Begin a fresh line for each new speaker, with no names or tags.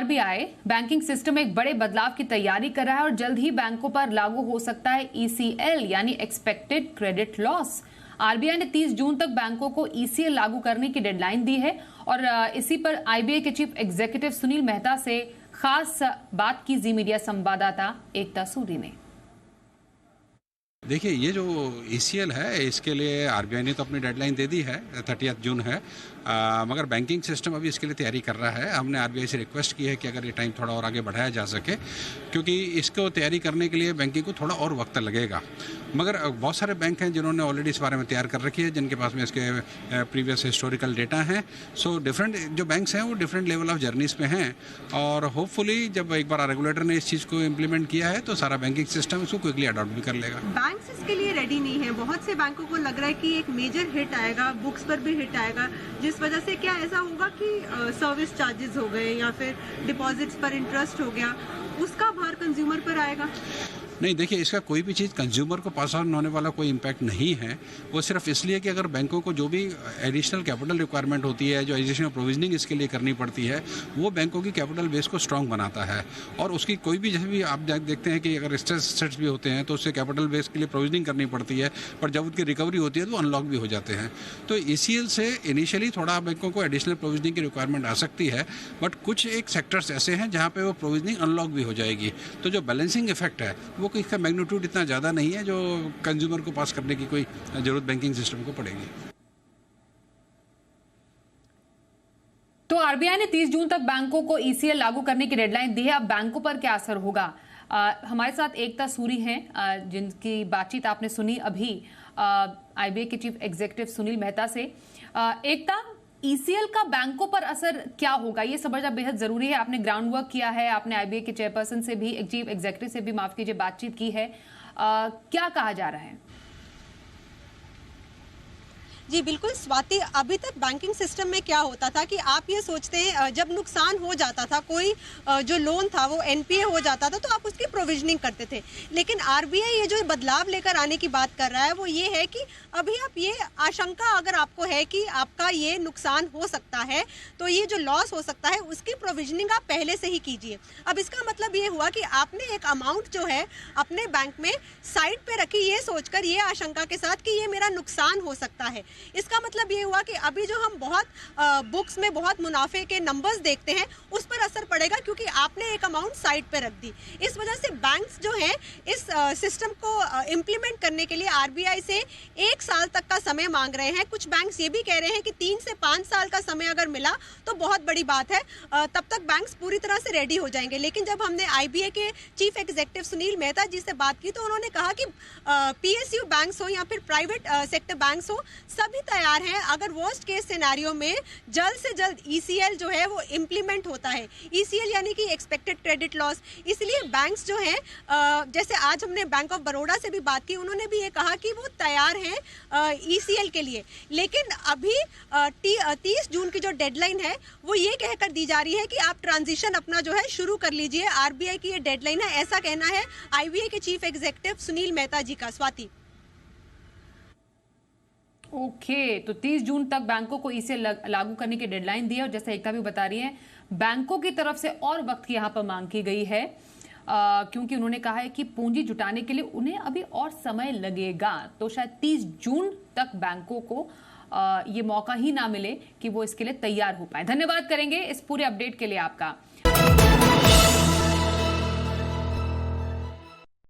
RBI banking system में एक बड़े बदलाव की तैयारी कर रहा है और जल्द ही बैंकों पर लागू हो सकता है ईसीएल यानी एक्सपेक्टेड क्रेडिट लॉस। आरबीआई ने 30 जून तक बैंकों को ईसीएल लागू करने की डेडलाइन दी है और इसी पर आईबीआई के चीफ एग्जीक्यूटिव सुनील मेहता से खास बात की जी मीडिया संवाददाता एकता सूरी ने।
देखिए, ये जो ईसीएल है इसके लिए आरबीआई ने तो अपनी डेडलाइन दे दी है, 30 जून है, मगर बैंकिंग सिस्टम अभी इसके लिए तैयारी कर रहा है। हमने आरबीआई से रिक्वेस्ट की है कि अगर ये टाइम थोड़ा और आगे बढ़ाया जा सके, क्योंकि इसको तैयारी करने के लिए बैंकिंग को थोड़ा और वक्त लगेगा। मगर बहुत सारे बैंक हैं जिन्होंने ऑलरेडी इस बारे में तैयार कर रखी है, जिनके पास में इसके प्रीवियस हिस्टोरिकल डेटा हैं। सो डिफरेंट जो बैंक्स हैं वो डिफरेंट लेवल ऑफ जर्नीज पे हैं और होपफुली जब एक बार रेगुलेटर ने इस चीज़ को इम्प्लीमेंट किया है तो सारा बैंकिंग सिस्टम इसको क्विकली अडॉप्ट भी कर लेगा।
बैंक्स इसके लिए रेडी नहीं है। बहुत से बैंकों को लग रहा है कि एक मेजर हिट आएगा, बुक्स पर भी हिट आएगा, जिस वजह से क्या ऐसा होगा कि सर्विस चार्जेस हो गए या फिर डिपॉजिट्स पर इंटरेस्ट हो गया, उसका भार कंज्यूमर पर आएगा।
नहीं, देखिए, इसका कोई भी चीज़ कंज्यूमर को पास ऑन होने वाला कोई इम्पैक्ट नहीं है। वो सिर्फ इसलिए कि अगर बैंकों को जो भी एडिशनल कैपिटल रिक्वायरमेंट होती है, जो एडिशनल प्रोविजनिंग इसके लिए करनी पड़ती है, वो बैंकों की कैपिटल बेस को स्ट्रांग बनाता है। और उसकी कोई भी, जैसे भी आप देखते हैं कि अगर स्ट्रेस एसेट्स भी होते हैं तो उससे कैपिटल बेस के लिए प्रोविजनिंग करनी पड़ती है, पर जब उनकी रिकवरी होती है तो अनलॉक भी हो जाते हैं। तो ईसीएल से इनिशियली थोड़ा बैंकों को एडिशनल प्रोविजनिंग की रिक्वायरमेंट आ सकती है, बट कुछ एक सेक्टर्स ऐसे हैं जहाँ पे वो प्रोविजनिंग अनलॉक भी हो जाएगी। तो जो बैलेंसिंग इफेक्ट है वो इसका मैग्नीट्यूड इतना ज़्यादा नहीं है जो कंज्यूमर को पास करने की कोई जरूरत बैंकिंग सिस्टम को पड़ेगी।
तो आरबीआई ने 30 जून तक बैंकों को ईसीएल लागू करने की डेडलाइन दी है। अब बैंकों पर क्या असर होगा? हमारे साथ एकता सूरी हैं जिनकी बातचीत आपने सुनी अभी आईबीआई के चीफ एग्जीक्यूटिव सुनील मेहता से। एकता, ईसीएल का बैंकों पर असर क्या होगा, ये समझना बेहद जरूरी है। आपने ग्राउंड वर्क किया है, आपने आईबीआई के चेयरपर्सन से भी, चीफ एग्जीक्यूटिव से भी, माफ कीजिए, बातचीत की है। क्या कहा जा रहा है?
जी बिल्कुल स्वाति, अभी तक बैंकिंग सिस्टम में क्या होता था कि आप ये सोचते हैं जब नुकसान हो जाता था, कोई जो लोन था वो एनपीए हो जाता था तो आप उसकी प्रोविजनिंग करते थे। लेकिन आरबीआई ये जो बदलाव लेकर आने की बात कर रहा है वो ये है कि अभी आप ये आशंका अगर आपको है कि आपका ये नुकसान हो सकता है तो ये जो लॉस हो सकता है उसकी प्रोविजनिंग आप पहले से ही कीजिए। अब इसका मतलब ये हुआ कि आपने एक अमाउंट जो है अपने बैंक में साइड पे रखी, ये सोचकर, ये आशंका के साथ कि ये मेरा नुकसान हो सकता है। इसका मतलब ये हुआ कि अभी जो हम बहुत बुक्स में बहुत मुनाफे के नंबर्स देखते हैं उस पर असर पड़ेगा क्योंकि आपने एक अमाउंट साइड पे रख दी। इस वजह से बैंक्स जो हैं इस सिस्टम को इम्प्लीमेंट करने के लिए आरबीआई से 1 साल तक का समय मांग रहे हैं। कुछ बैंक्स ये भी कह रहे हैं कि 3 से 5 साल का समय अगर मिला तो बहुत बड़ी बात है, तब तक बैंक्स पूरी तरह से रेडी हो जाएंगे। लेकिन जब हमने आईबीआई के चीफ एग्जीक्यूटिव सुनील मेहता जी से बात की तो उन्होंने कहा कि पीएसयू बैंक्स हो या फिर प्राइवेट सेक्टर बैंक्स हो, सभी तैयार हैं अगर वर्स्ट केस सिनेरियो में जल्द से जल्द ईसीएल जो है वो इम्प्लीमेंट होता है। ईसीएल यानी कि एक्सपेक्टेड क्रेडिट लॉस। इसलिए बैंक्स जो हैं, जैसे आज हमने बैंक ऑफ बड़ौदा से भी बात की, उन्होंने भी ये कहा कि वो तैयार हैं ईसीएल के लिए। लेकिन अभी 30 जून की जो डेडलाइन है वो ये कहकर दी जा रही है कि आप ट्रांजिशन अपना जो है शुरू कर लीजिए। आरबीआई की ये डेडलाइन है, ऐसा कहना है आईबीआई के चीफ एग्जीक्यूटिव सुनील मेहता जी का। स्वाति।
ओके, तो 30 जून तक बैंकों को इसे लागू करने की डेडलाइन दी है और जैसे एकता भी बता रही है, बैंकों की तरफ से और वक्त की यहाँ पर मांग की गई है क्योंकि उन्होंने कहा है कि पूंजी जुटाने के लिए उन्हें अभी और समय लगेगा। तो शायद 30 जून तक बैंकों को ये मौका ही ना मिले कि वो इसके लिए तैयार हो पाए। धन्यवाद करेंगे इस पूरे अपडेट के लिए आपका।